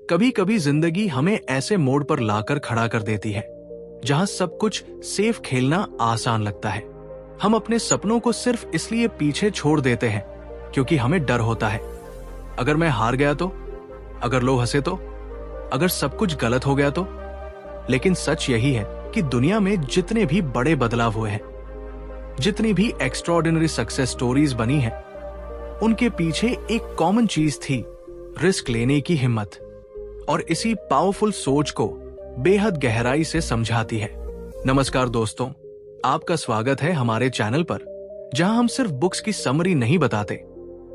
कभी कभी जिंदगी हमें ऐसे मोड़ पर लाकर खड़ा कर देती है जहां सब कुछ सेफ खेलना आसान लगता है। हम अपने सपनों को सिर्फ इसलिए पीछे छोड़ देते हैं क्योंकि हमें डर होता है। अगर मैं हार गया तो, अगर लोग हंसे तो, अगर सब कुछ गलत हो गया तो। लेकिन सच यही है कि दुनिया में जितने भी बड़े बदलाव हुए हैं, जितनी भी एक्स्ट्राऑर्डिनरी सक्सेस स्टोरीज बनी हैं, उनके पीछे एक कॉमन चीज थी, रिस्क लेने की हिम्मत। और इसी पावरफुल सोच को बेहद गहराई से समझाती है। नमस्कार दोस्तों, आपका स्वागत है हमारे चैनल पर, जहां हम सिर्फ बुक्स की समरी नहीं बताते,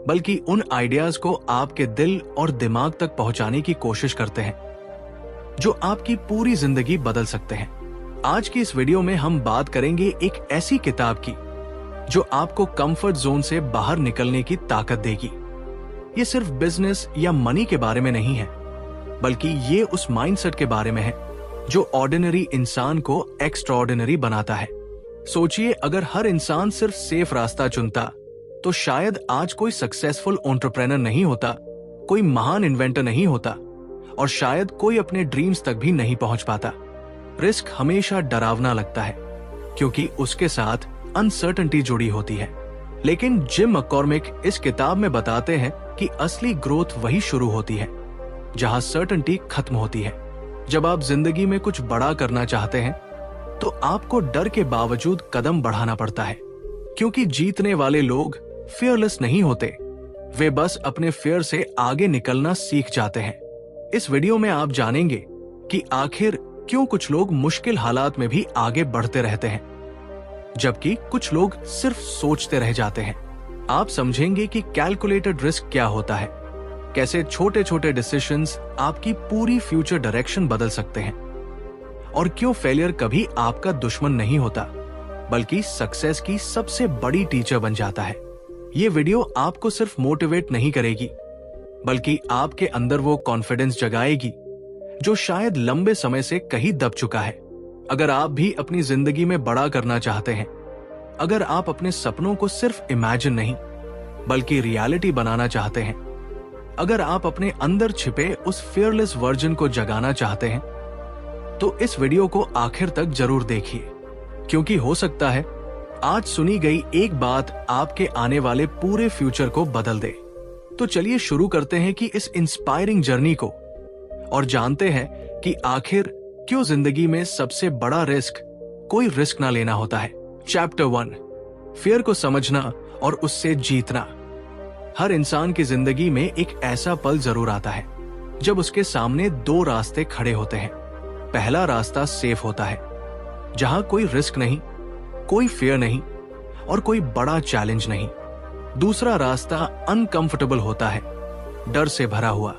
बल्कि उन आइडियाज को आपके दिल और दिमाग तक पहुंचाने की कोशिश करते हैं जो आपकी पूरी जिंदगी बदल सकते हैं। आज की इस वीडियो में हम बात करेंगे एक ऐसी किताब की जो आपको कंफर्ट जोन से बाहर निकलने की ताकत देगी। ये सिर्फ बिजनेस या मनी के बारे में नहीं है, बल्कि ये उस माइंडसेट के बारे में है जो ऑर्डिनरी इंसान को एक्स्ट्राऑर्डिनरी बनाता है। सोचिए, अगर हर इंसान सिर्फ सेफ रास्ता चुनता तो शायद आज कोई सक्सेसफुल एंटरप्रेन्योर नहीं होता, कोई महान इन्वेंटर नहीं होता, और शायद कोई अपने ड्रीम्स तक भी नहीं पहुंच पाता। रिस्क हमेशा डरावना लगता है क्योंकि उसके साथ अनसर्टेनिटी जुड़ी होती है। लेकिन जिम मैककॉर्मिक इस किताब में बताते हैं कि असली ग्रोथ वही शुरू होती है जहां सर्टेनिटी खत्म होती है। जब आप जिंदगी में कुछ बड़ा करना चाहते हैं तो आपको डर के बावजूद कदम बढ़ाना पड़ता है, क्योंकि जीतने वाले लोग फियरलेस नहीं होते, वे बस अपने फियर से आगे निकलना सीख जाते हैं। इस वीडियो में आप जानेंगे कि आखिर क्यों कुछ लोग मुश्किल हालात में भी आगे बढ़ते रहते हैं, जबकि कुछ लोग सिर्फ सोचते रह जाते हैं। आप समझेंगे कि कैलकुलेटेड रिस्क क्या होता है, कैसे छोटे छोटे डिसीजंस आपकी पूरी फ्यूचर डायरेक्शन बदल सकते हैं, और क्यों फेलियर कभी आपका दुश्मन नहीं होता, बल्कि सक्सेस की सबसे बड़ी टीचर बन जाता है। ये वीडियो आपको सिर्फ मोटिवेट नहीं करेगी, बल्कि आपके अंदर वो कॉन्फिडेंस जगाएगी जो शायद लंबे समय से कहीं दब चुका है। अगर आप भी अपनी जिंदगी में बड़ा करना चाहते हैं, अगर आप अपने सपनों को सिर्फ इमेजिन नहीं बल्कि रियलिटी बनाना चाहते हैं, अगर आप अपने अंदर छिपे उस फियरलेस वर्जन को जगाना चाहते हैं, तो इस वीडियो को आखिर तक जरूर देखिए, क्योंकि हो सकता है आज सुनी गई एक बात आपके आने वाले पूरे फ्यूचर को बदल दे। तो चलिए शुरू करते हैं कि इस इंस्पायरिंग जर्नी को, और जानते हैं कि आखिर क्यों जिंदगी में सबसे बड़ा रिस्क कोई रिस्क ना लेना होता है। चैप्टर 1, फियर को समझना और उससे जीतना। हर इंसान की जिंदगी में एक ऐसा पल जरूर आता है जब उसके सामने दो रास्ते खड़े होते हैं। पहला रास्ता सेफ होता है, जहां कोई रिस्क नहीं, कोई फियर नहीं और कोई बड़ा चैलेंज नहीं। दूसरा रास्ता अनकंफर्टेबल होता है, डर से भरा हुआ,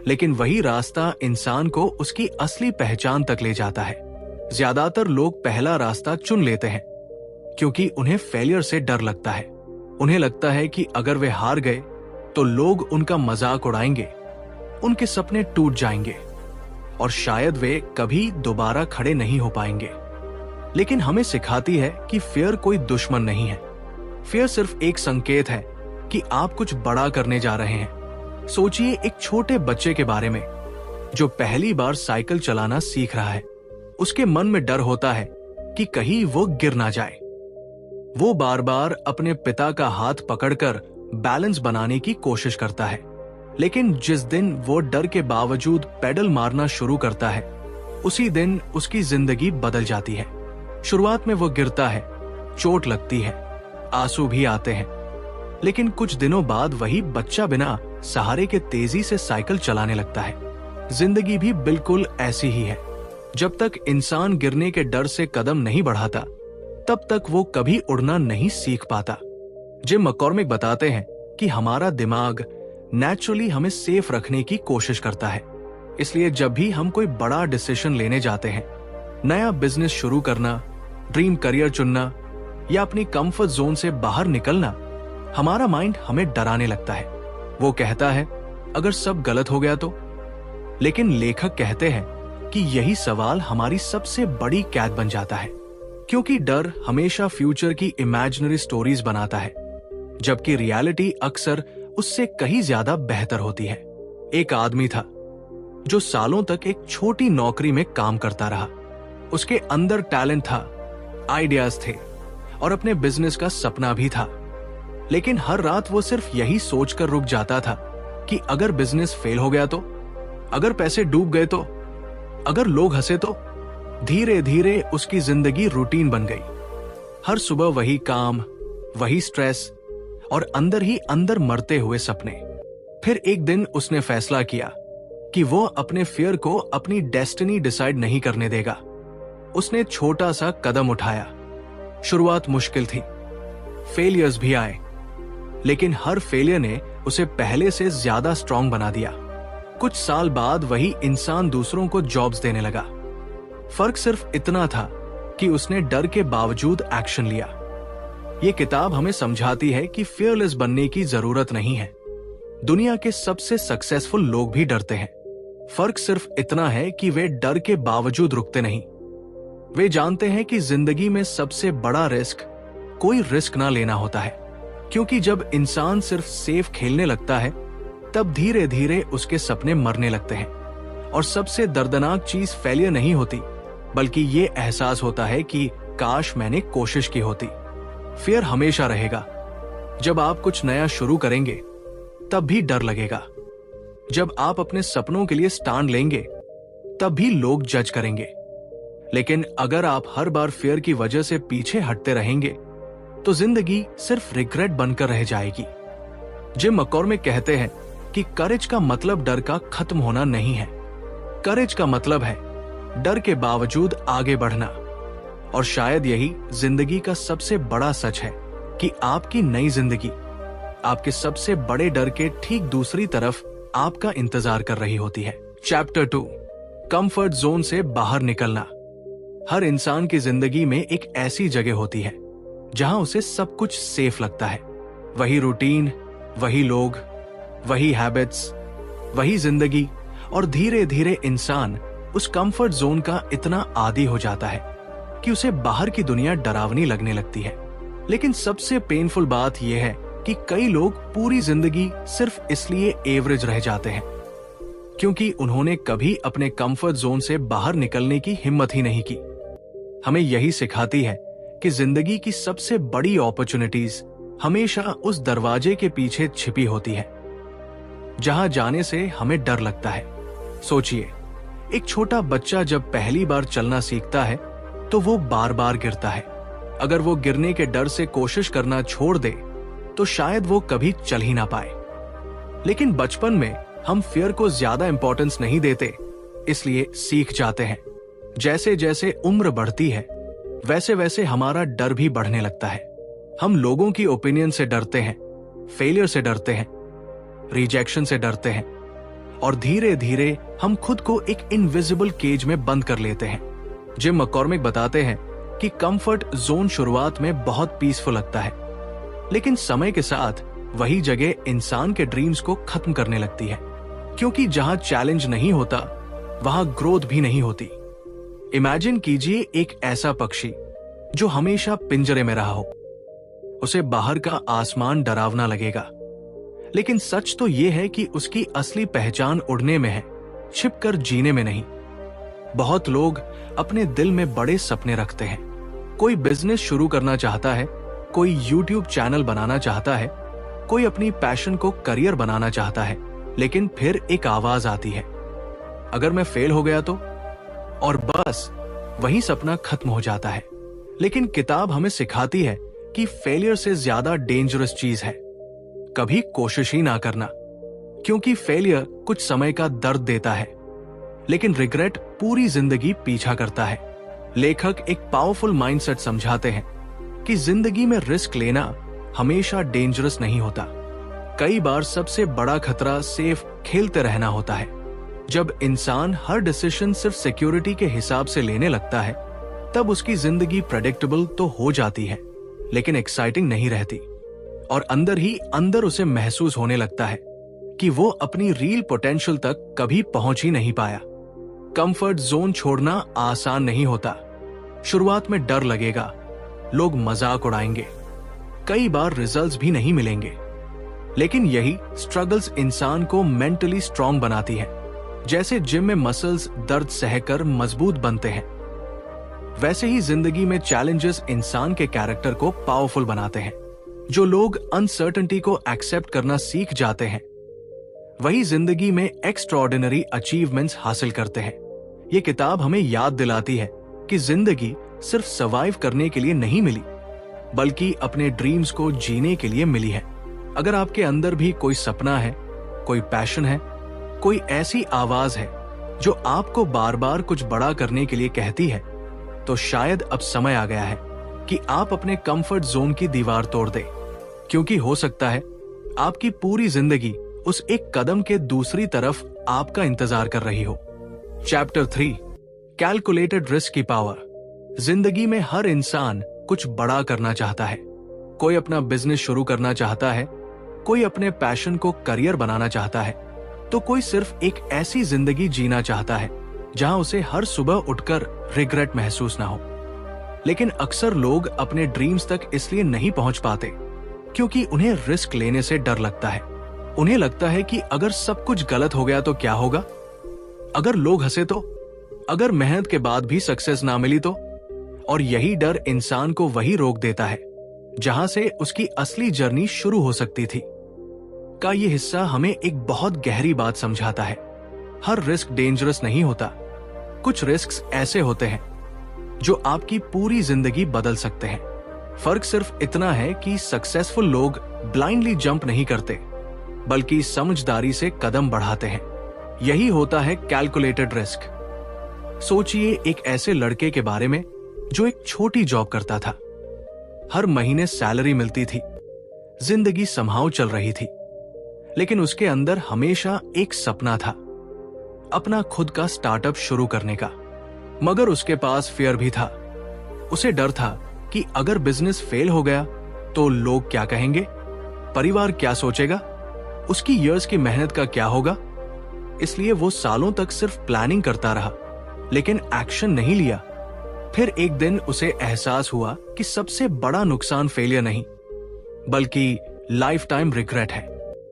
लेकिन वही रास्ता इंसान को उसकी असली पहचान तक ले जाता है। ज्यादातर लोग पहला रास्ता चुन लेते हैं क्योंकि उन्हें फेलियर से डर लगता है। उन्हें लगता है कि अगर वे हार गए तो लोग उनका मजाक उड़ाएंगे, उनके सपने टूट जाएंगे और शायद वे कभी दोबारा खड़े नहीं हो पाएंगे। लेकिन हमें सिखाती है कि फियर कोई दुश्मन नहीं है। फियर सिर्फ एक संकेत है कि आप कुछ बड़ा करने जा रहे हैं। सोचिए एक छोटे बच्चे के बारे में जो पहली बार साइकिल चलाना सीख रहा है। उसके मन में डर होता है कि कहीं वो गिर ना जाए। वो बार बार अपने पिता का हाथ पकड़कर बैलेंस बनाने की कोशिश करता है, लेकिन जिस दिन वो डर के बावजूद पेडल मारना शुरू करता है, उसी दिन उसकी जिंदगी बदल जाती है। शुरुआत में वो गिरता है, चोट लगती है, आंसू भी आते हैं, लेकिन कुछ दिनों बाद वही बच्चा बिना सहारे के तेजी से साइकिल चलाने लगता है। जिंदगी भी बिल्कुल ऐसी ही है। जब तक इंसान गिरने के डर से कदम नहीं बढ़ाता, तब तक वो कभी उड़ना नहीं सीख पाता। जिम मैककॉर्मिक बताते हैं कि हमारा दिमाग नेचुरली हमें सेफ रखने की कोशिश करता है। इसलिए जब भी हम कोई बड़ा डिसीजन लेने जाते हैं, नया बिजनेस शुरू करना, ड्रीम करियर चुनना या अपनी कंफर्ट जोन से बाहर निकलना, हमारा माइंड हमें डराने लगता है। वो कहता है, अगर सब गलत हो गया तो? लेकिन लेखक कहते हैं कि यही सवाल हमारी सबसे बड़ी कैद बन जाता है, क्योंकि डर हमेशा फ्यूचर की इमेजिनरी स्टोरीज बनाता है, जबकि रियलिटी अक्सर उससे कहीं ज्यादा बेहतर होती है। एक आदमी था जो सालों तक एक छोटी नौकरी में काम करता रहा। उसके अंदर टैलेंट था, आइडियाज थे और अपने बिजनेस का सपना भी था। लेकिन हर रात वो सिर्फ यही सोचकर रुक जाता था कि अगर बिजनेस फेल हो गया तो, अगर पैसे डूब गए तो, अगर लोग हंसे तो। धीरे धीरे उसकी जिंदगी रूटीन बन गई। हर सुबह वही काम, वही स्ट्रेस और अंदर ही अंदर मरते हुए सपने। फिर एक दिन उसने फैसला किया कि वो अपने फियर को अपनी डेस्टिनी डिसाइड नहीं करने देगा। उसने छोटा सा कदम उठाया। शुरुआत मुश्किल थी, फेलियर्स भी आए, लेकिन हर फेलियर ने उसे पहले से ज्यादा स्ट्रांग बना दिया। कुछ साल बाद वही इंसान दूसरों को जॉब्स देने लगा। फर्क सिर्फ इतना था कि उसने डर के बावजूद एक्शन लिया। ये किताब हमें समझाती है कि फियरलेस बनने की जरूरत नहीं है। दुनिया के सबसे सक्सेसफुल लोग भी डरते हैं। फर्क सिर्फ इतना है कि वे डर के बावजूद रुकते नहीं। वे जानते हैं कि जिंदगी में सबसे बड़ा रिस्क कोई रिस्क ना लेना होता है, क्योंकि जब इंसान सिर्फ सेफ खेलने लगता है तब धीरे धीरे उसके सपने मरने लगते हैं। और सबसे दर्दनाक चीज फेलियर नहीं होती, बल्कि ये एहसास होता है कि काश मैंने कोशिश की होती। फियर हमेशा रहेगा। जब आप कुछ नया शुरू करेंगे तब भी डर लगेगा। जब आप अपने सपनों के लिए स्टैंड लेंगे तब भी लोग जज करेंगे। लेकिन अगर आप हर बार फियर की वजह से पीछे हटते रहेंगे तो जिंदगी सिर्फ रिग्रेट बनकर रह जाएगी। जिम मैककॉर्मिक कहते हैं कि करेज का मतलब डर का खत्म होना नहीं है। करेज का मतलब है डर के बावजूद आगे बढ़ना। और शायद यही जिंदगी का सबसे बड़ा सच है कि आपकी नई जिंदगी आपके सबसे बड़े डर के ठीक दूसरी तरफ आपका इंतजार कर रही होती है। चैप्टर 2, कंफर्ट जोन से बाहर निकलना। हर इंसान की जिंदगी में एक ऐसी जगह होती है जहां उसे सब कुछ सेफ लगता है। वही रूटीन, वही लोग, वही हैबिट्स, वही जिंदगी। और धीरे धीरे इंसान उस कंफर्ट जोन का इतना आदी हो जाता है कि उसे बाहर की दुनिया डरावनी लगने लगती है। लेकिन सबसे पेनफुल बात यह है कि कई लोग पूरी जिंदगी सिर्फ इसलिए एवरेज रह जाते हैं क्योंकि उन्होंने कभी अपने कंफर्ट जोन से बाहर निकलने की हिम्मत ही नहीं की। हमें यही सिखाती है कि जिंदगी की सबसे बड़ी अपॉर्चुनिटीज हमेशा उस दरवाजे के पीछे छिपी होती है जहां जाने से हमें डर लगता है। सोचिए, एक छोटा बच्चा जब पहली बार चलना सीखता है तो वो बार बार गिरता है। अगर वो गिरने के डर से कोशिश करना छोड़ दे तो शायद वो कभी चल ही ना पाए। लेकिन बचपन में हम फियर को ज्यादा इंपॉर्टेंस नहीं देते, इसलिए सीख जाते हैं। जैसे जैसे उम्र बढ़ती है वैसे वैसे हमारा डर भी बढ़ने लगता है। हम लोगों की ओपिनियन से डरते हैं, फेलियर से डरते हैं, रिजेक्शन से डरते हैं और धीरे धीरे हम खुद को एक इनविजिबल केज में बंद कर लेते हैं। जिम मैककॉर्मिक बताते हैं कि कंफर्ट जोन शुरुआत में बहुत पीसफुल लगता है, लेकिन समय के साथ वही जगह इंसान के ड्रीम्स को खत्म करने लगती है, क्योंकि जहां चैलेंज नहीं होता वहां ग्रोथ भी नहीं होती। इमेजिन कीजिए एक ऐसा पक्षी जो हमेशा पिंजरे में रहा हो। उसे बाहर का आसमान डरावना लगेगा, लेकिन सच तो यह है कि उसकी असली पहचान उड़ने में है, छिपकर जीने में नहीं। बहुत लोग अपने दिल में बड़े सपने रखते हैं। कोई बिजनेस शुरू करना चाहता है, कोई यूट्यूब चैनल बनाना चाहता है, कोई अपनी पैशन को करियर बनाना चाहता है, लेकिन फिर एक आवाज आती है, अगर मैं फेल हो गया तो, और बस वही सपना खत्म हो जाता है। लेकिन किताब हमें सिखाती है कि फेलियर से ज्यादा डेंजरस चीज है कभी कोशिश ही ना करना, क्योंकि फेलियर कुछ समय का दर्द देता है, लेकिन रिग्रेट पूरी जिंदगी पीछा करता है। लेखक एक पावरफुल माइंडसेट समझाते हैं कि जिंदगी में रिस्क लेना हमेशा डेंजरस नहीं होता। कई बार सबसे बड़ा खतरा सेफ खेलते रहना होता है। जब इंसान हर डिसीजन सिर्फ सिक्योरिटी के हिसाब से लेने लगता है तब उसकी जिंदगी प्रेडिक्टेबल तो हो जाती है, लेकिन एक्साइटिंग नहीं रहती, और अंदर ही अंदर उसे महसूस होने लगता है कि वो अपनी रियल पोटेंशियल तक कभी पहुंच ही नहीं पाया। कंफर्ट जोन छोड़ना आसान नहीं होता। शुरुआत में डर लगेगा, लोग मजाक उड़ाएंगे, कई बार रिजल्ट्स भी नहीं मिलेंगे, लेकिन यही स्ट्रगल्स इंसान को मेंटली स्ट्रांग बनाती है। जैसे जिम में मसल्स दर्द सहकर मजबूत बनते हैं, वैसे ही जिंदगी में चैलेंजेस इंसान के कैरेक्टर को पावरफुल बनाते हैं। जो लोग अनसर्टेनिटी को एक्सेप्ट करना सीख जाते हैं, वही जिंदगी में एक्स्ट्राऑर्डिनरी अचीवमेंट्स हासिल करते हैं। ये किताब हमें याद दिलाती है कि जिंदगी सिर्फ सर्वाइव करने के लिए नहीं मिली, बल्कि अपने ड्रीम्स को जीने के लिए मिली है। अगर आपके अंदर भी कोई सपना है, कोई पैशन है, कोई ऐसी आवाज है जो आपको बार बार कुछ बड़ा करने के लिए कहती है, तो शायद अब समय आ गया है कि आप अपने कंफर्ट जोन की दीवार तोड़ दें, क्योंकि हो सकता है आपकी पूरी जिंदगी उस एक कदम के दूसरी तरफ आपका इंतजार कर रही हो। चैप्टर 3, कैलकुलेटेड रिस्क की पावर। जिंदगी में हर इंसान कुछ बड़ा करना चाहता है। कोई अपना बिजनेस शुरू करना चाहता है, कोई अपने पैशन को करियर बनाना चाहता है, तो कोई सिर्फ एक ऐसी जिंदगी जीना चाहता है जहां उसे हर सुबह उठकर रिग्रेट महसूस ना हो। लेकिन अक्सर लोग अपने ड्रीम्स तक इसलिए नहीं पहुंच पाते क्योंकि उन्हें रिस्क लेने से डर लगता है। उन्हें लगता है कि अगर सब कुछ गलत हो गया तो क्या होगा, अगर लोग हंसे तो, अगर मेहनत के बाद भी सक्सेस ना मिली तो। और यही डर इंसान को वही रोक देता है जहां से उसकी असली जर्नी शुरू हो सकती थी। का ये हिस्सा हमें एक बहुत गहरी बात समझाता है। हर रिस्क डेंजरस नहीं होता। कुछ रिस्क्स ऐसे होते हैं जो आपकी पूरी जिंदगी बदल सकते हैं। फर्क सिर्फ इतना है कि सक्सेसफुल लोग ब्लाइंडली जंप नहीं करते, बल्कि समझदारी से कदम बढ़ाते हैं। यही होता है कैलकुलेटेड रिस्क। सोचिए एक ऐसे लड़के के बारे में जो एक छोटी जॉब करता था। हर महीने सैलरी मिलती थी, जिंदगी समहाउ चल रही थी, लेकिन उसके अंदर हमेशा एक सपना था, अपना खुद का स्टार्टअप शुरू करने का। मगर उसके पास फियर भी था। उसे डर था कि अगर बिजनेस फेल हो गया तो लोग क्या कहेंगे, परिवार क्या सोचेगा, उसकी इयर्स की मेहनत का क्या होगा। इसलिए वो सालों तक सिर्फ प्लानिंग करता रहा, लेकिन एक्शन नहीं लिया। फिर एक दिन उसे एहसास हुआ कि सबसे बड़ा नुकसान फेलियर नहीं, बल्कि लाइफ टाइम रिग्रेट है।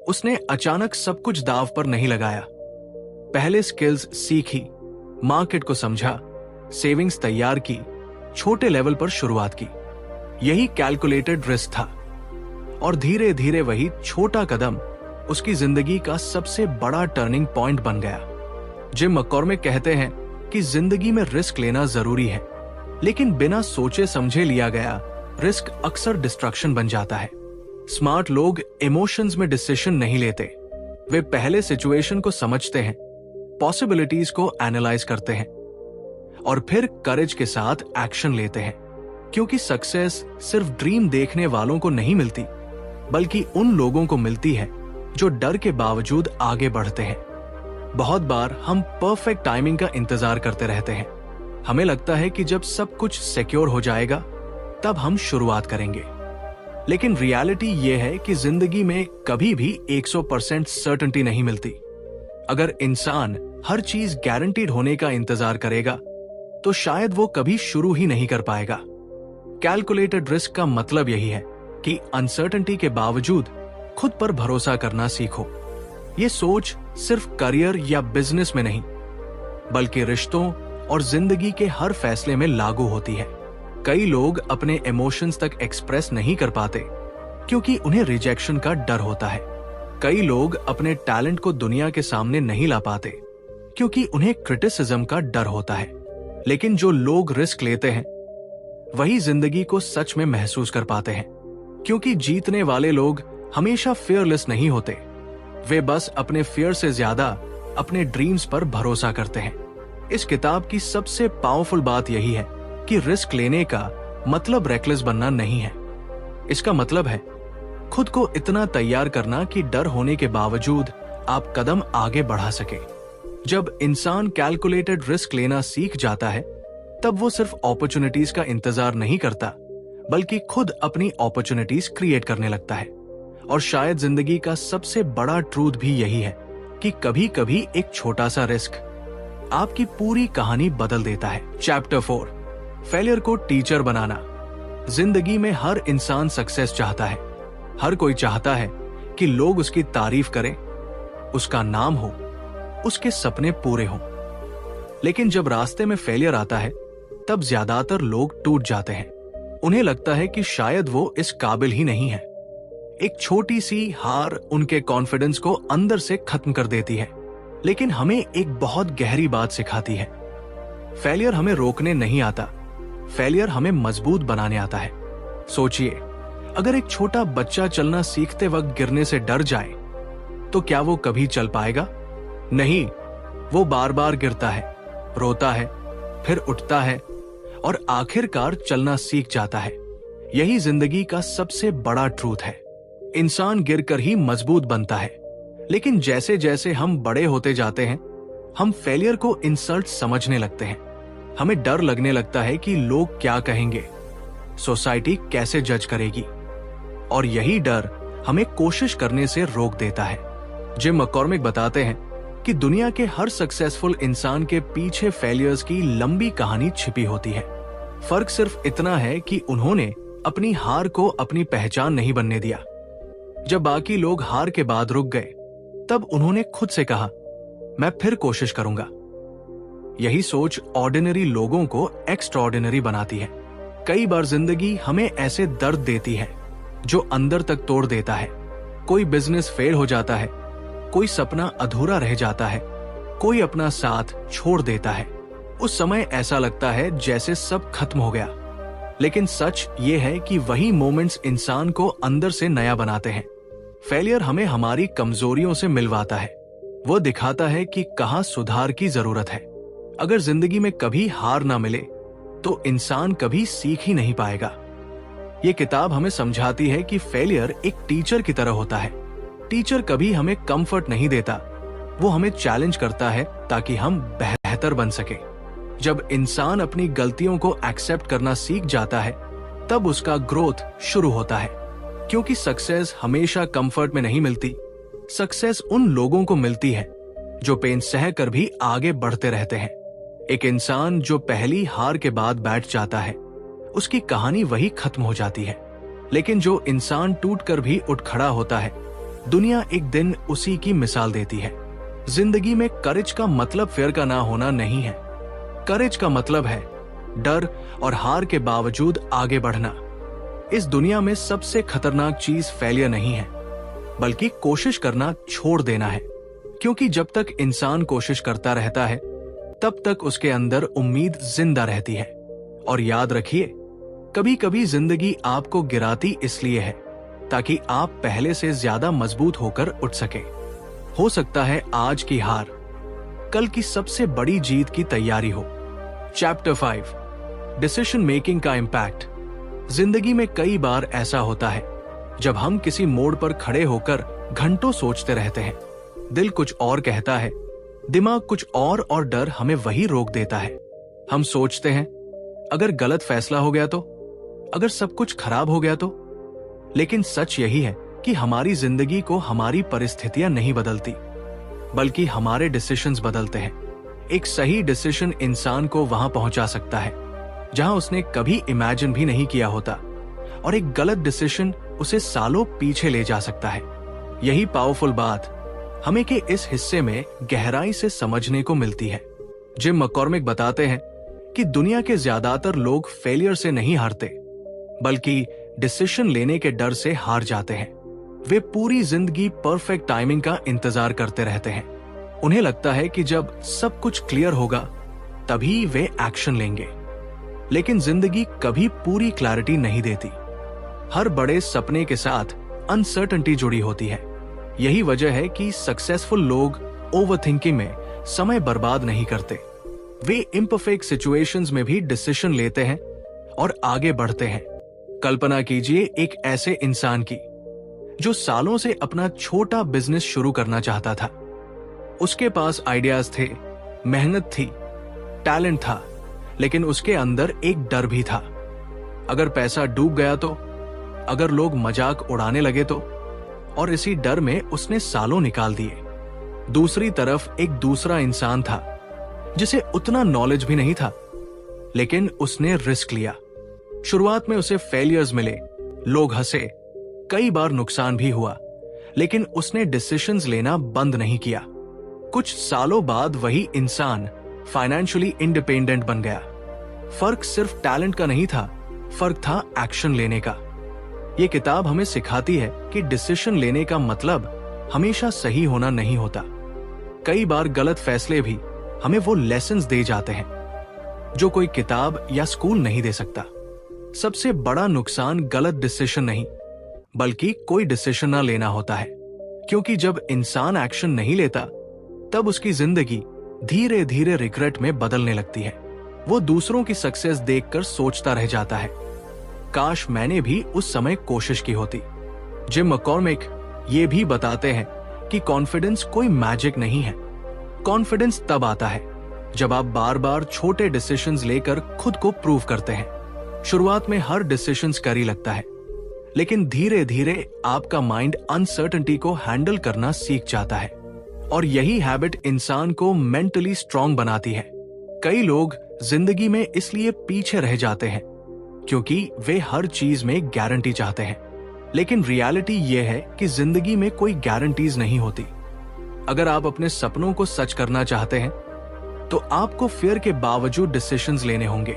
उसने अचानक सब कुछ दांव पर नहीं लगाया। पहले स्किल्स सीखी, मार्केट को समझा, सेविंग्स तैयार की, छोटे लेवल पर शुरुआत की। यही कैलकुलेटेड रिस्क था। और धीरे धीरे वही छोटा कदम उसकी जिंदगी का सबसे बड़ा टर्निंग पॉइंट बन गया। जिम मैककॉर्मिक कहते हैं कि जिंदगी में रिस्क लेना जरूरी है, लेकिन बिना सोचे समझे लिया गया रिस्क अक्सर डिस्ट्रक्शन बन जाता है। स्मार्ट लोग इमोशंस में डिसीजन नहीं लेते। वे पहले सिचुएशन को समझते हैं, पॉसिबिलिटीज को एनालाइज करते हैं और फिर करेज के साथ एक्शन लेते हैं। क्योंकि सक्सेस सिर्फ ड्रीम देखने वालों को नहीं मिलती, बल्कि उन लोगों को मिलती है जो डर के बावजूद आगे बढ़ते हैं। बहुत बार हम परफेक्ट टाइमिंग का इंतजार करते रहते हैं। हमें लगता है कि जब सब कुछ सिक्योर हो जाएगा तब हम शुरुआत करेंगे। लेकिन रियलिटी यह है कि जिंदगी में कभी भी 100% सर्टेनिटी नहीं मिलती। अगर इंसान हर चीज गारंटीड होने का इंतजार करेगा तो शायद वो कभी शुरू ही नहीं कर पाएगा। कैलकुलेटेड रिस्क का मतलब यही है कि अनसर्टेनिटी के बावजूद खुद पर भरोसा करना सीखो। ये सोच सिर्फ करियर या बिजनेस में नहीं, बल्कि रिश्तों और जिंदगी के हर फैसले में लागू होती है। कई लोग अपने इमोशंस तक एक्सप्रेस नहीं कर पाते क्योंकि उन्हें रिजेक्शन का डर होता है। कई लोग अपने टैलेंट को दुनिया के सामने नहीं ला पाते क्योंकि उन्हें क्रिटिसिज्म का डर होता है। लेकिन जो लोग रिस्क लेते हैं वही जिंदगी को सच में महसूस कर पाते हैं, क्योंकि जीतने वाले लोग हमेशा फियरलेस नहीं होते। वे बस अपने फियर से ज्यादा अपने ड्रीम्स पर भरोसा करते हैं। इस किताब की सबसे पावरफुल बात यही है कि रिस्क लेने का मतलब रेकलेस बनना नहीं है। इसका मतलब है खुद को इतना तैयार करना कि डर होने के बावजूद आप कदम आगे बढ़ा सके। जब इंसान कैलकुलेटेड रिस्क लेना सीख जाता है तब वो सिर्फ अपॉर्चुनिटीज का इंतजार नहीं करता, बल्कि खुद अपनी अपॉर्चुनिटीज क्रिएट करने लगता है। और शायद जिंदगी का सबसे बड़ा ट्रूथ भी यही है कि कभी कभी एक छोटा सा रिस्क आपकी पूरी कहानी बदल देता है। चैप्टर 4, फेलियर को टीचर बनाना। जिंदगी में हर इंसान सक्सेस चाहता है। हर कोई चाहता है कि लोग उसकी तारीफ करें, उसका नाम हो, उसके सपने पूरे हों। लेकिन जब रास्ते में फेलियर आता है तब ज्यादातर लोग टूट जाते हैं। उन्हें लगता है कि शायद वो इस काबिल ही नहीं है। एक छोटी सी हार उनके कॉन्फिडेंस को अंदर से खत्म कर देती है। लेकिन हमें एक बहुत गहरी बात सिखाती है। फेलियर हमें रोकने नहीं आता, फेलियर हमें मजबूत बनाने आता है। सोचिए, अगर एक छोटा बच्चा चलना सीखते वक्त गिरने से डर जाए तो क्या वो कभी चल पाएगा? नहीं, वो बार बार गिरता है, रोता है, फिर उठता है और आखिरकार चलना सीख जाता है। यही जिंदगी का सबसे बड़ा ट्रूथ है। इंसान गिरकर ही मजबूत बनता है। लेकिन जैसे जैसे हम बड़े होते जाते हैं, हम फेलियर को इंसल्ट समझने लगते हैं। हमें डर लगने लगता है कि लोग क्या कहेंगे, सोसाइटी कैसे जज करेगी, और यही डर हमें कोशिश करने से रोक देता है। जिम मैककॉर्मिक बताते हैं कि दुनिया के हर सक्सेसफुल इंसान के पीछे फेलियर्स की लंबी कहानी छिपी होती है। फर्क सिर्फ इतना है कि उन्होंने अपनी हार को अपनी पहचान नहीं बनने दिया। जब बाकी लोग हार के बाद रुक गए, तब उन्होंने खुद से कहा, मैं फिर कोशिश करूंगा। यही सोच ऑर्डिनरी लोगों को एक्स्ट्राऑर्डिनरी बनाती है। कई बार जिंदगी हमें ऐसे दर्द देती है जो अंदर तक तोड़ देता है। कोई बिजनेस फेल हो जाता है, कोई सपना अधूरा रह जाता है, कोई अपना साथ छोड़ देता है। उस समय ऐसा लगता है जैसे सब खत्म हो गया। लेकिन सच ये है कि वही मोमेंट्स इंसान को अंदर से नया बनाते हैं। फेलियर हमें हमारी कमजोरियों से मिलवाता है। वो दिखाता है कि कहाँ सुधार की जरूरत है। अगर जिंदगी में कभी हार ना मिले तो इंसान कभी सीख ही नहीं पाएगा। ये किताब हमें समझाती है कि फेलियर एक टीचर की तरह होता है। टीचर कभी हमें कंफर्ट नहीं देता, वो हमें चैलेंज करता है ताकि हम बेहतर बन सके। जब इंसान अपनी गलतियों को एक्सेप्ट करना सीख जाता है, तब उसका ग्रोथ शुरू होता है। क्योंकि सक्सेस हमेशा कंफर्ट में नहीं मिलती। सक्सेस उन लोगों को मिलती है जो पेन सहकर भी आगे बढ़ते रहते हैं। एक इंसान जो पहली हार के बाद बैठ जाता है, उसकी कहानी वही खत्म हो जाती है। लेकिन जो इंसान टूटकर भी उठ खड़ा होता है, दुनिया एक दिन उसी की मिसाल देती है। जिंदगी में करेज का मतलब फेयर का ना होना नहीं है। करेज का मतलब है डर और हार के बावजूद आगे बढ़ना। इस दुनिया में सबसे खतरनाक चीज फेलियर नहीं है, बल्कि कोशिश करना छोड़ देना है। क्योंकि जब तक इंसान कोशिश करता रहता है, तब तक उसके अंदर उम्मीद जिंदा रहती है। और याद रखिए, कभी कभी जिंदगी आपको गिराती इसलिए है ताकि आप पहले से ज्यादा मजबूत होकर उठ सके। हो सकता है आज की हार कल की सबसे बड़ी जीत की तैयारी हो। चैप्टर 5, डिसीजन मेकिंग का इम्पैक्ट। जिंदगी में कई बार ऐसा होता है जब हम किसी मोड़ पर खड़े होकर घंटों सोचते रहते हैं। दिल कुछ और कहता है, दिमाग कुछ और डर हमें वही रोक देता है। हम सोचते हैं, अगर गलत फैसला हो गया तो, अगर सब कुछ खराब हो गया तो। लेकिन सच यही है कि हमारी जिंदगी को हमारी परिस्थितियां नहीं बदलती, बल्कि हमारे डिसीजंस बदलते हैं। एक सही डिसीजन इंसान को वहां पहुंचा सकता है जहां उसने कभी इमेजिन भी नहीं किया होता, और एक गलत डिसीजन उसे सालों पीछे ले जा सकता है। यही पावरफुल बात हमें के इस हिस्से में गहराई से समझने को मिलती है। जिम मैककॉर्मिक बताते हैं कि दुनिया के ज्यादातर लोग फेलियर से नहीं हारते, बल्कि डिसीजन लेने के डर से हार जाते हैं। वे पूरी जिंदगी परफेक्ट टाइमिंग का इंतजार करते रहते हैं। उन्हें लगता है कि जब सब कुछ क्लियर होगा तभी वे एक्शन लेंगे। लेकिन जिंदगी कभी पूरी क्लैरिटी नहीं देती। हर बड़े सपने के साथ अनसर्टेनिटी जुड़ी होती है। यही वजह है कि सक्सेसफुल लोग ओवरथिंकिंग में समय बर्बाद नहीं करते। वे इम्परफेक्ट सिचुएशंस में भी डिसीजन लेते हैं और आगे बढ़ते हैं। कल्पना कीजिए एक ऐसे इंसान की जो सालों से अपना छोटा बिजनेस शुरू करना चाहता था। उसके पास आइडियाज थे, मेहनत थी, टैलेंट था, लेकिन उसके अंदर एक डर भी था। अगर पैसा डूब गया तो, अगर लोग मजाक उड़ाने लगे तो, और इसी डर में उसने सालों निकाल दिए। दूसरी तरफ एक दूसरा इंसान था जिसे उतना नॉलेज भी नहीं था, लेकिन उसने रिस्क लिया। शुरुआत में उसे फेलियर्स मिले, लोग हंसे, कई बार नुकसान भी हुआ, लेकिन उसने डिसीजंस लेना बंद नहीं किया। कुछ सालों बाद वही इंसान फाइनेंशियली इंडिपेंडेंट बन गया। फर्क सिर्फ टैलेंट का नहीं था, फर्क था एक्शन लेने का। ये किताब हमें सिखाती है कि डिसीजन लेने का मतलब हमेशा सही होना नहीं होता। कई बार गलत फैसले भी हमें वो लेसन्स दे जाते हैं जो कोई किताब या स्कूल नहीं दे सकता। सबसे बड़ा नुकसान गलत डिसीजन नहीं, बल्कि कोई डिसीजन ना लेना होता है, क्योंकि जब इंसान एक्शन नहीं लेता तब उसकी जिंदगी धीरे धीरे रिग्रेट में बदलने लगती है। वो दूसरों की सक्सेस देखकर सोचता रह जाता है, काश मैंने भी उस समय कोशिश की होती। जिम मैककॉर्मिक ये भी बताते हैं कि कॉन्फिडेंस कोई मैजिक नहीं है। कॉन्फिडेंस तब आता है जब आप बार बार छोटे डिसीजंस लेकर खुद को प्रूव करते हैं। शुरुआत में हर डिसीजन स्कैरी लगता है, लेकिन धीरे धीरे आपका माइंड अनसर्टेनिटी को हैंडल करना सीख जाता है, और यही हैबिट इंसान को मेंटली स्ट्रांग बनाती है। कई लोग जिंदगी में इसलिए पीछे रह जाते हैं क्योंकि वे हर चीज में गारंटी चाहते हैं, लेकिन रियलिटी यह है कि जिंदगी में कोई गारंटीज नहीं होती। अगर आप अपने सपनों को सच करना चाहते हैं तो आपको फियर के बावजूद डिसीजंस लेने होंगे,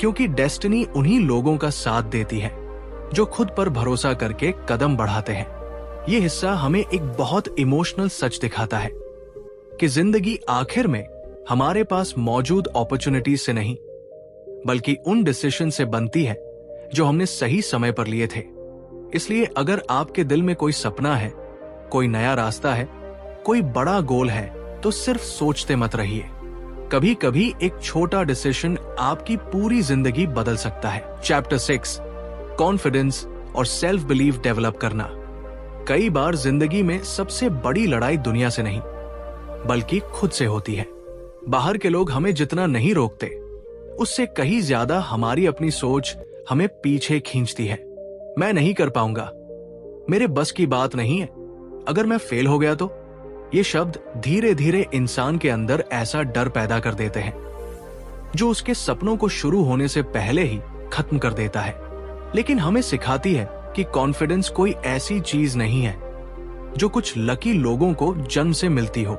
क्योंकि डेस्टिनी उन्हीं लोगों का साथ देती है जो खुद पर भरोसा करके कदम बढ़ाते हैं। यह हिस्सा हमें एक बहुत इमोशनल सच दिखाता है कि जिंदगी आखिर में हमारे पास मौजूद अपॉर्चुनिटीज से नहीं, बल्कि उन डिसीजन से बनती है जो हमने सही समय पर लिए थे। इसलिए अगर आपके दिल में कोई सपना है, कोई नया रास्ता है, कोई बड़ा गोल है, तो सिर्फ सोचते मत रहिए। कभी कभी एक छोटा डिसीजन आपकी पूरी जिंदगी बदल सकता है। चैप्टर 6, कॉन्फिडेंस और सेल्फ बिलीव डेवलप करना। कई बार जिंदगी में सबसे बड़ी लड़ाई दुनिया से नहीं, बल्कि खुद से होती है। बाहर के लोग हमें जितना नहीं रोकते, उससे कहीं ज्यादा हमारी अपनी सोच हमें पीछे खींचती है। मैं नहीं कर पाऊंगा, मेरे बस की बात नहीं है, अगर मैं फेल हो गया तो। ये शब्द धीरे धीरे इंसान के अंदर ऐसा डर पैदा कर देते हैं जो उसके सपनों को शुरू होने से पहले ही खत्म कर देता है। लेकिन हमें सिखाती है कि कॉन्फिडेंस कोई ऐसी चीज नहीं है जो कुछ लकी लोगों को जन्म से मिलती हो।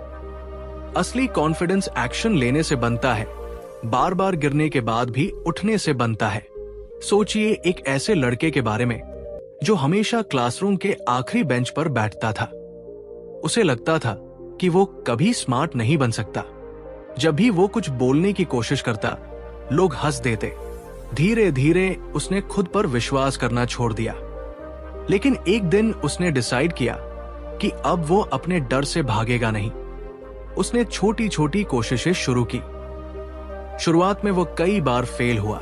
असली कॉन्फिडेंस एक्शन लेने से बनता है, बार बार गिरने के बाद भी उठने से बनता है। सोचिए एक ऐसे लड़के के बारे में जो हमेशा क्लासरूम के आखिरी बेंच पर बैठता था। उसे लगता था कि वो कभी स्मार्ट नहीं बन सकता। जब भी वो कुछ बोलने की कोशिश करता, लोग हंस देते। धीरे धीरे उसने खुद पर विश्वास करना छोड़ दिया। लेकिन एक दिन उसने डिसाइड किया कि अब वो अपने डर से भागेगा नहीं। उसने छोटी छोटी कोशिशें शुरू की। शुरुआत में वो कई बार फेल हुआ,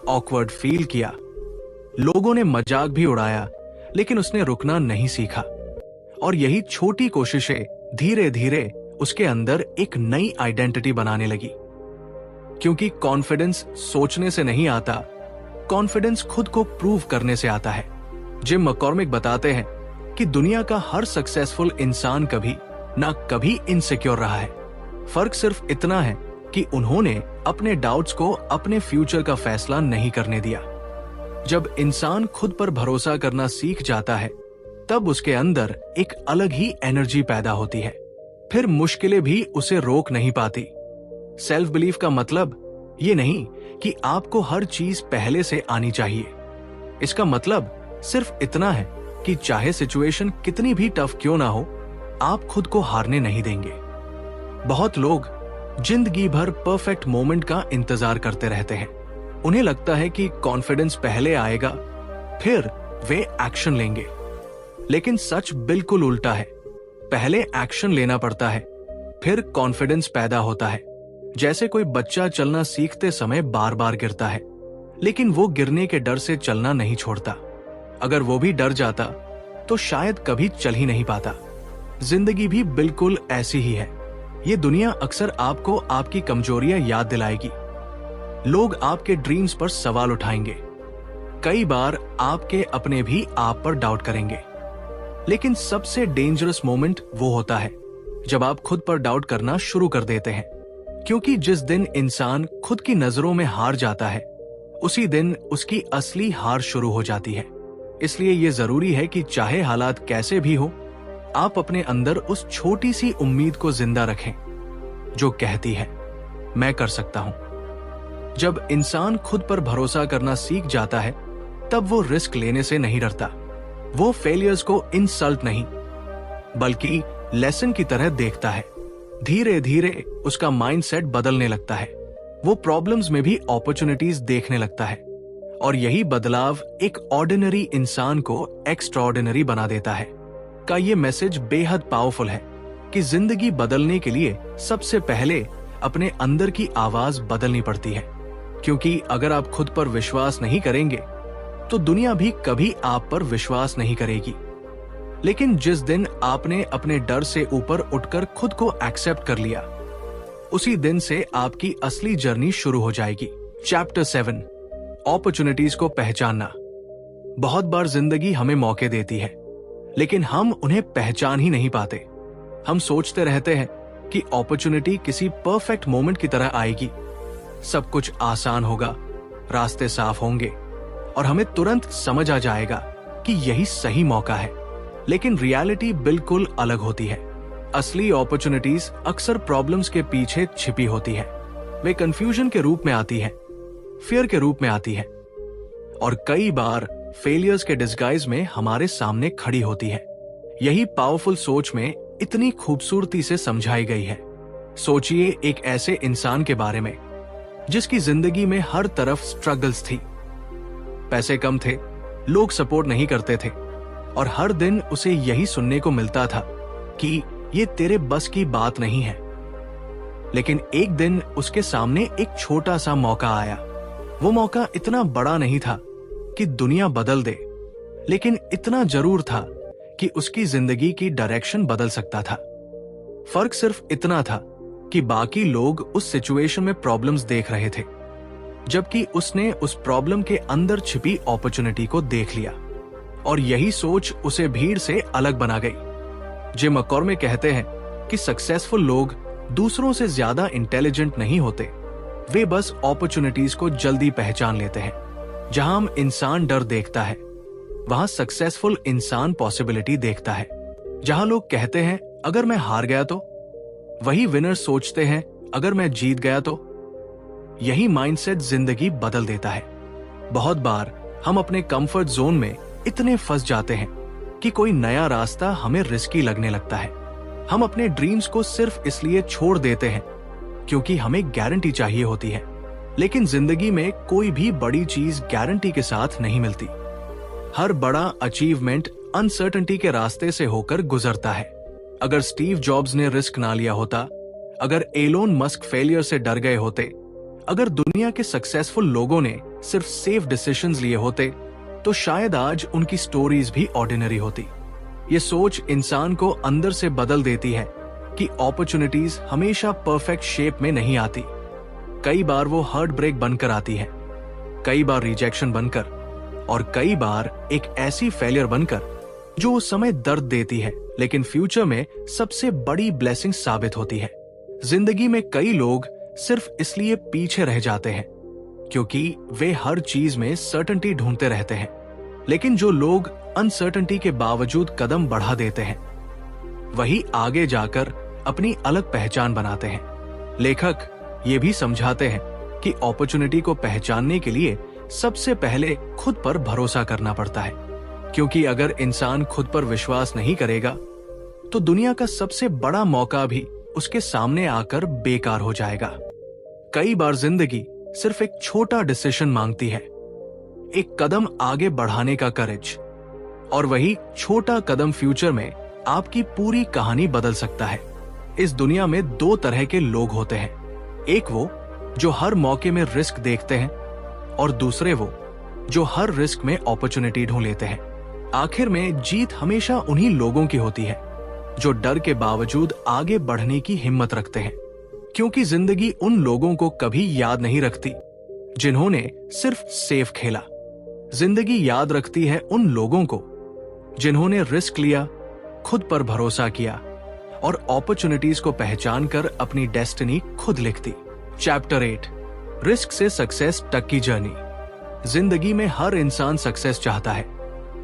ऑकवर्ड फील किया, लोगों ने मजाक भी उड़ाया, लेकिन उसने रुकना नहीं सीखा। और यही छोटी कोशिशें धीरे धीरे उसके अंदर एक नई आइडेंटिटी बनाने लगी। क्योंकि कॉन्फिडेंस सोचने से नहीं आता, कॉन्फिडेंस खुद को प्रूव करने से आता है। जिम मैककॉर्मिक बताते हैं कि दुनिया का हर सक्सेसफुल इंसान कभी ना कभी इनसिक्योर रहा है। फर्क सिर्फ इतना है कि उन्होंने अपने डाउट्स को अपने फ्यूचर का फैसला नहीं करने दिया। जब इंसान खुद पर भरोसा करना सीख जाता है, तब उसके अंदर एक अलग ही एनर्जी पैदा होती है। फिर मुश्किलें भी उसे रोक नहीं पाती। सेल्फ बिलीफ का मतलब ये नहीं कि आपको हर चीज पहले से आनी चाहिए। इसका मतलब सिर्फ इतना है कि चाहे सिचुएशन कितनी भी टफ क्यों ना हो, आप खुद को हारने नहीं देंगे। बहुत लोग जिंदगी भर परफेक्ट मोमेंट का इंतजार करते रहते हैं। उन्हें लगता है कि कॉन्फिडेंस पहले आएगा, फिर वे एक्शन लेंगे। लेकिन सच बिल्कुल उल्टा है। पहले एक्शन लेना पड़ता है, फिर कॉन्फिडेंस पैदा होता है। जैसे कोई बच्चा चलना सीखते समय बार बार गिरता है, लेकिन वो गिरने के डर से चलना नहीं छोड़ता। अगर वो भी डर जाता तो शायद कभी चल ही नहीं पाता। जिंदगी भी बिल्कुल ऐसी ही है। ये दुनिया अक्सर आपको आपकी कमजोरियां याद दिलाएगी। लोग आपके ड्रीम्स पर सवाल उठाएंगे। कई बार आपके अपने भी आप पर डाउट करेंगे। लेकिन सबसे डेंजरस मोमेंट वो होता है जब आप खुद पर डाउट करना शुरू कर देते हैं। क्योंकि जिस दिन इंसान खुद की नजरों में हार जाता है, उसी दिन उसकी असली हार शुरू हो जाती है। इसलिए ये जरूरी है कि चाहे हालात कैसे भी हो, आप अपने अंदर उस छोटी सी उम्मीद को जिंदा रखें जो कहती है मैं कर सकता हूं। जब इंसान खुद पर भरोसा करना सीख जाता है तब वो रिस्क लेने से नहीं डरता। वो फेलियर्स को इंसल्ट नहीं बल्कि लेसन की तरह देखता है। धीरे धीरे उसका माइंडसेट बदलने लगता है। वो प्रॉब्लम्स में भी अपॉर्चुनिटीज देखने लगता है और यही बदलाव एक ऑर्डिनरी इंसान को एक्स्ट्राऑर्डिनरी बना देता है। का ये मैसेज बेहद पावरफुल है कि जिंदगी बदलने के लिए सबसे पहले अपने अंदर की आवाज बदलनी पड़ती है, क्योंकि अगर आप खुद पर विश्वास नहीं करेंगे तो दुनिया भी कभी आप पर विश्वास नहीं करेगी। लेकिन जिस दिन आपने अपने डर से ऊपर उठकर खुद को एक्सेप्ट कर लिया, उसी दिन से आपकी असली जर्नी शुरू हो जाएगी। चैप्टर 7, अपॉर्चुनिटीज को पहचानना। बहुत बार जिंदगी हमें मौके देती है, लेकिन हम उन्हें पहचान ही नहीं पाते। हम सोचते रहते हैं कि अपॉर्चुनिटी किसी परफेक्ट मोमेंट की तरह आएगी, सब कुछ आसान होगा, रास्ते साफ होंगे और हमें तुरंत समझ आ जाएगा कि यही सही मौका है। लेकिन रियलिटी बिल्कुल अलग होती है। असली अपॉर्चुनिटीज अक्सर प्रॉब्लम्स के पीछे छिपी होती है। वे कंफ्यूजन के रूप में आती है, फियर के रूप में आती है और कई बार फेलियर्स के डिस्गाइज में हमारे सामने खड़ी होती है। यही पावरफुल सोच में इतनी खूबसूरती से समझाई गई है। सोचिए एक ऐसे इंसान के बारे में जिसकी जिंदगी में हर तरफ स्ट्रगल्स थी। पैसे कम थे, लोग सपोर्ट नहीं करते थे और हर दिन उसे यही सुनने को मिलता था कि ये तेरे बस की बात नहीं है। लेकिन एक दिन उसके सामने एक छोटा सा मौका आया। वो मौका इतना बड़ा नहीं था कि दुनिया बदल दे, लेकिन इतना जरूर था कि उसकी जिंदगी की डायरेक्शन बदल सकता था। फर्क सिर्फ इतना था कि बाकी लोग उस सिचुएशन में प्रॉब्लम्स देख रहे थे, जबकि उसने उस प्रॉब्लम के अंदर छिपी अपॉर्चुनिटी को देख लिया और यही सोच उसे भीड़ से अलग बना गई। जिम मैककॉर्मिक कहते हैं कि सक्सेसफुल लोग दूसरों से ज्यादा इंटेलिजेंट नहीं होते, वे बस अपॉर्चुनिटीज को जल्दी पहचान लेते हैं। जहां हम इंसान डर देखता है, वहां सक्सेसफुल इंसान पॉसिबिलिटी देखता है। जहां लोग कहते हैं अगर मैं हार गया तो, वही विनर सोचते हैं अगर मैं जीत गया तो। यही माइंडसेट जिंदगी बदल देता है। बहुत बार हम अपने कंफर्ट जोन में इतने फंस जाते हैं कि कोई नया रास्ता हमें रिस्की लगने लगता है। हम अपने ड्रीम्स को सिर्फ इसलिए छोड़ देते हैं क्योंकि हमें गारंटी चाहिए होती है। लेकिन जिंदगी में कोई भी बड़ी चीज गारंटी के साथ नहीं मिलती। हर बड़ा अचीवमेंट अनसर्टेनिटी के रास्ते से होकर गुजरता है। अगर स्टीव जॉब्स ने रिस्क ना लिया होता, अगर एलोन मस्क फेलियर से डर गए होते, अगर दुनिया के सक्सेसफुल लोगों ने सिर्फ सेफ डिसीजंस लिए होते, तो शायद आज उनकी स्टोरीज भी ऑर्डिनरी होती। ये सोच इंसान को अंदर से बदल देती है कि अपॉर्चुनिटीज हमेशा परफेक्ट शेप में नहीं आती। कई बार वो हार्ट ब्रेक बनकर आती है, कई बार रिजेक्शन बनकर और कई बार एक ऐसी फेलियर बनकर जो उस समय दर्द देती है, लेकिन फ्यूचर में सबसे बड़ी ब्लेसिंग साबित होती है। जिंदगी में कई लोग सिर्फ इसलिए पीछे रह जाते हैं क्योंकि वे हर चीज में सर्टेनिटी ढूंढते रहते हैं। लेकिन जो लोग अनसर्टेनिटी के बावजूद कदम बढ़ा देते हैं, वही आगे जाकर अपनी अलग पहचान बनाते हैं। लेखक ये भी समझाते हैं कि अपॉर्चुनिटी को पहचानने के लिए सबसे पहले खुद पर भरोसा करना पड़ता है, क्योंकि अगर इंसान खुद पर विश्वास नहीं करेगा तो दुनिया का सबसे बड़ा मौका भी उसके सामने आकर बेकार हो जाएगा। कई बार जिंदगी सिर्फ एक छोटा डिसीजन मांगती है, एक कदम आगे बढ़ाने का करेज, और वही छोटा कदम फ्यूचर में आपकी पूरी कहानी बदल सकता है। इस दुनिया में दो तरह के लोग होते हैं, एक वो जो हर मौके में रिस्क देखते हैं और दूसरे वो जो हर रिस्क में अपॉर्चुनिटी ढूंढ लेते हैं। आखिर में जीत हमेशा उन्हीं लोगों की होती है जो डर के बावजूद आगे बढ़ने की हिम्मत रखते हैं, क्योंकि जिंदगी उन लोगों को कभी याद नहीं रखती जिन्होंने सिर्फ सेफ खेला। जिंदगी याद रखती है उन लोगों को जिन्होंने रिस्क लिया, खुद पर भरोसा किया और अपॉर्चुनिटीज को पहचान कर अपनी डेस्टिनी खुद लिखती। चैप्टर 8, रिस्क से सक्सेस तक की जर्नी। जिंदगी में हर इंसान सक्सेस चाहता है।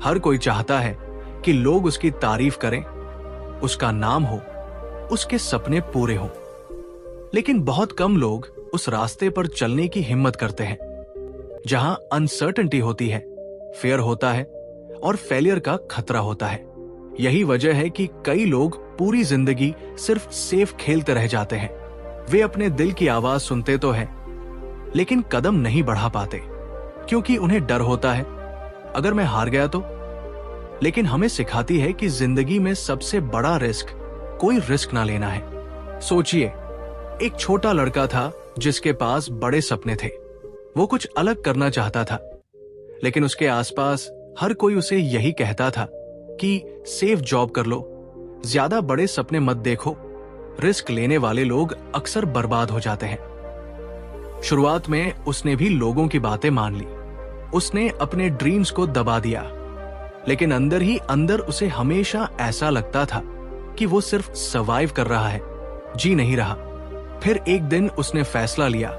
हर कोई चाहता है कि लोग उसकी तारीफ करें, उसका नाम हो, उसके सपने पूरे हों। लेकिन बहुत कम लोग उस रास्ते पर चलने की हिम्मत करते हैं जहां अनसर्टेनिटी होती है, फेयर होता है और फेलियर का खतरा होता है। यही वजह है कि कई लोग पूरी जिंदगी सिर्फ सेफ खेलते रह जाते हैं। वे अपने दिल की आवाज सुनते तो हैं, लेकिन कदम नहीं बढ़ा पाते क्योंकि उन्हें डर होता है, अगर मैं हार गया तो। लेकिन हमें सिखाती है कि जिंदगी में सबसे बड़ा रिस्क कोई रिस्क ना लेना है। सोचिए, एक छोटा लड़का था जिसके पास बड़े सपने थे। वो कुछ अलग करना चाहता था, लेकिन उसके आसपास हर कोई उसे यही कहता था कि सेफ जॉब कर लो, ज्यादा बड़े सपने मत देखो, रिस्क लेने वाले लोग अक्सर बर्बाद हो जाते हैं। शुरुआत में उसने भी लोगों की बातें मान ली, उसने अपने ड्रीम्स को दबा दिया, लेकिन अंदर ही अंदर उसे हमेशा ऐसा लगता था कि वो सिर्फ सर्वाइव कर रहा है, जी नहीं रहा। फिर एक दिन उसने फैसला लिया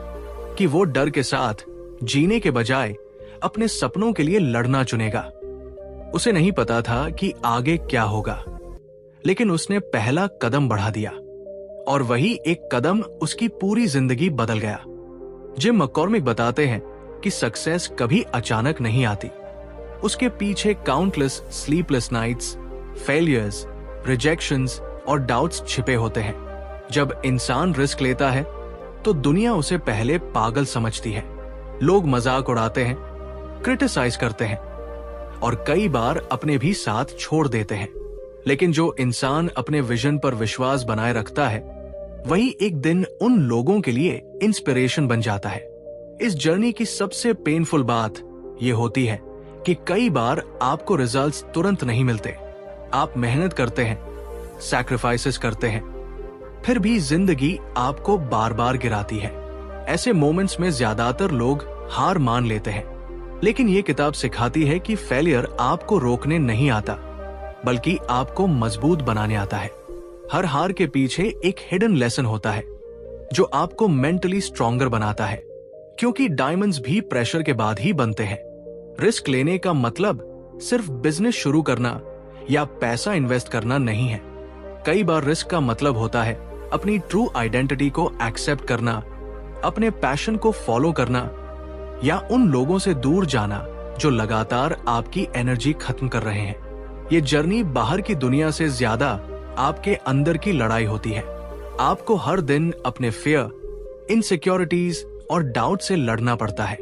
कि वो डर के साथ जीने के बजाय अपने सपनों के लिए लड़ना चुनेगा। उसे नहीं पता था कि आगे क्या होगा, लेकिन उसने पहला कदम बढ़ा दिया और वही एक कदम उसकी पूरी जिंदगी बदल गया। जिम मैककॉर्मिक बताते हैं कि सक्सेस कभी अचानक नहीं आती। उसके पीछे countless sleepless nights, failures, rejections और डाउट्स छिपे होते हैं। जब इंसान रिस्क लेता है तो दुनिया उसे पहले पागल समझती है। लोग मजाक उड़ाते हैं, क्रिटिसाइज करते हैं और कई बार अपने भी साथ छोड़ देते हैं। लेकिन जो इंसान अपने विजन पर विश्वास बनाए रखता है, वही एक दिन उन लोगों के लिए इंस्पिरेशन बन जाता है। इस जर्नी की सबसे पेनफुल बात यह होती है कि कई बार आपको रिजल्ट्स तुरंत नहीं मिलते। आप मेहनत करते हैं, सैक्रिफाइसेस करते हैं, फिर भी जिंदगी आपको बार बार गिराती है। ऐसे मोमेंट्स में ज्यादातर लोग हार मान लेते हैं, लेकिन ये किताब सिखाती है कि फेलियर आपको रोकने नहीं आता, बल्कि आपको मजबूत बनाने आता है। हर हार के पीछे एक हिडन लेसन होता है जो आपको मेंटली स्ट्रॉन्गर बनाता है, क्योंकि डायमंड्स भी प्रेशर के बाद ही बनते हैं। रिस्क लेने का मतलब सिर्फ बिजनेस शुरू करना या पैसा इन्वेस्ट करना नहीं है। कई बार रिस्क का मतलब होता है अपनी ट्रू आइडेंटिटी को एक्सेप्ट करना, अपने पैशन को फॉलो करना या उन लोगों से दूर जाना जो लगातार आपकी एनर्जी खत्म कर रहे हैं। ये जर्नी बाहर की दुनिया से ज्यादा आपके अंदर की लड़ाई होती है। आपको हर दिन अपने फियर, इनसिक्योरिटीज और डाउट से लड़ना पड़ता है।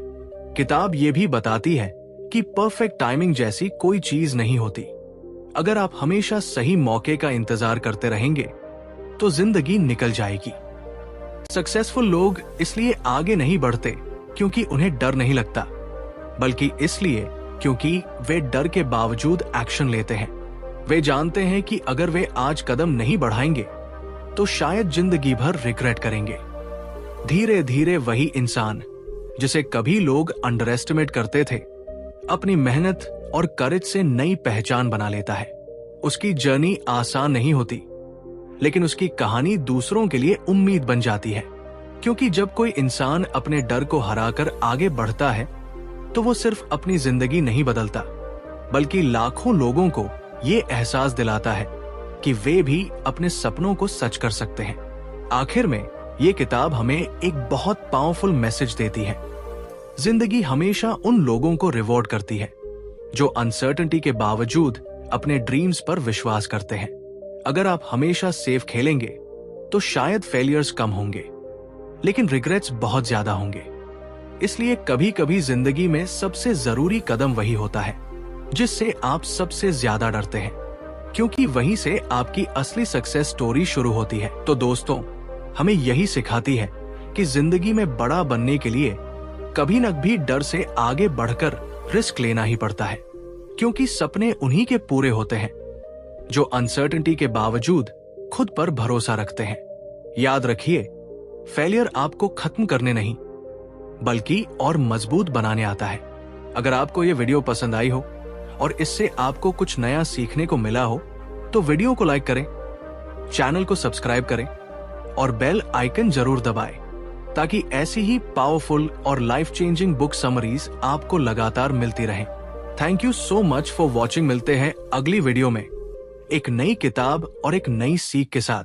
किताब ये भी बताती है कि परफेक्ट टाइमिंग जैसी कोई चीज नहीं होती। अगर आप हमेशा सही मौके का इंतजार करते रहेंगे तो जिंदगी निकल जाएगी। सक्सेसफुल लोग इसलिए आगे नहीं बढ़ते क्योंकि उन्हें डर नहीं लगता, बल्कि इसलिए क्योंकि वे डर के बावजूद एक्शन लेते हैं। वे जानते हैं कि अगर वे आज कदम नहीं बढ़ाएंगे तो शायद जिंदगी भर रिग्रेट करेंगे। धीरे धीरे वही इंसान जिसे कभी लोग अंडर एस्टिमेट करते थे, अपनी मेहनत और करेज से नई पहचान बना लेता है। उसकी जर्नी आसान नहीं होती, लेकिन उसकी कहानी दूसरों के लिए उम्मीद बन जाती है। क्योंकि जब कोई इंसान अपने डर को हराकर आगे बढ़ता है तो वो सिर्फ अपनी जिंदगी नहीं बदलता, बल्कि लाखों लोगों को ये एहसास दिलाता है कि वे भी अपने सपनों को सच कर सकते हैं। आखिर में ये किताब हमें एक बहुत पावरफुल मैसेज देती है। जिंदगी हमेशा उन लोगों को रिवॉर्ड करती है जो अनसर्टेनिटी के बावजूद अपने ड्रीम्स पर विश्वास करते हैं। अगर आप हमेशा सेफ खेलेंगे तो शायद फेलियर्स कम होंगे, लेकिन रिग्रेट्स बहुत ज्यादा होंगे। इसलिए कभी कभी जिंदगी में सबसे जरूरी कदम वही होता है जिससे आप सबसे ज्यादा डरते हैं, क्योंकि वहीं से आपकी असली सक्सेस स्टोरी शुरू होती है। तो दोस्तों, हमें यही सिखाती है कि जिंदगी में बड़ा बनने के लिए कभी न कभी डर से आगे बढ़कर रिस्क लेना ही पड़ता है, क्योंकि सपने उन्हीं के पूरे होते हैं जो अनसर्टेनिटी के बावजूद खुद पर भरोसा रखते हैं। याद रखिए, फेलियर आपको खत्म करने नहीं बल्कि और मजबूत बनाने आता है। अगर आपको ये वीडियो पसंद आई हो और इससे आपको कुछ नया सीखने को मिला हो तो वीडियो को लाइक करें, चैनल को सब्सक्राइब करें और बेल आइकन जरूर दबाएं ताकि ऐसी ही पावरफुल और लाइफ चेंजिंग बुक समरीज आपको लगातार मिलती रहें। Thank you so much for watching. मिलते हैं अगली वीडियो में एक नई किताब और एक नई सीख के साथ।